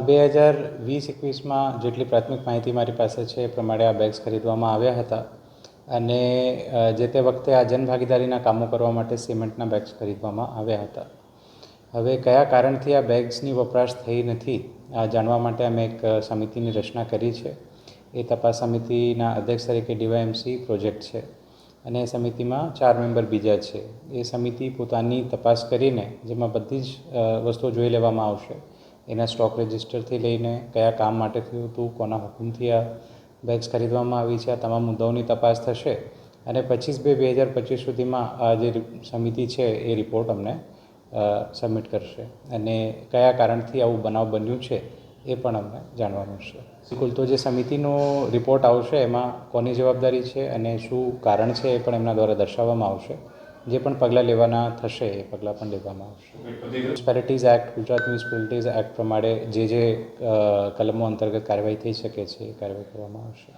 2020-21માં જેટલી પ્રાથમિક માહિતી મારી પાસે છે એ પ્રમાણે આ બેગ્સ ખરીદવામાં આવ્યા હતા અને જે તે વખતે આ જનભાગીદારીના કામો કરવા માટે સિમેન્ટના બેગ્સ ખરીદવામાં આવ્યા હતા. હવે કયા કારણથી આ બેગ્સની વપરાશ થઈ નથી આ જાણવા માટે અમે એક સમિતિની રચના કરી છે. એ તપાસ સમિતિના અધ્યક્ષ તરીકે ડીવાયએમસી પ્રોજેક્ટ છે અને એ સમિતિમાં 4 મેમ્બર બીજા છે. એ સમિતિ પોતાની તપાસ કરીને જેમાં બધી જ વસ્તુઓ જોઈ લેવામાં આવશે. એના સ્ટોક રજિસ્ટરથી લઈને કયા કામ માટે થયું હતું, કોના હુકમથી આ બેગ્સ ખરીદવામાં આવી છે, આ તમામ મુદ્દાઓની તપાસ થશે અને 25/2/2025 સુધીમાં આ જે સમિતિ છે એ રિપોર્ટ અમને સબમિટ કરશે અને કયા કારણથી આવું બનાવ બન્યું છે એ પણ અમને જાણવા મળશે. બિલકુલ, તો જે સમિતિનો રિપોર્ટ આવશે એમાં કોની જવાબદારી છે અને શું કારણ છે એ પણ એમના દ્વારા દર્શાવવામાં આવશે. જે પણ પગલાં લેવાના થશે એ પગલાં પણ લેવામાં આવશે. મ્યુનિસિપાલિટીઝ એક્ટ, ગુજરાત મ્યુનિસિપાલિટીઝ એક્ટ પ્રમાણે જે કલમો અંતર્ગત કાર્યવાહી થઈ શકે છે એ કાર્યવાહી કરવામાં આવશે.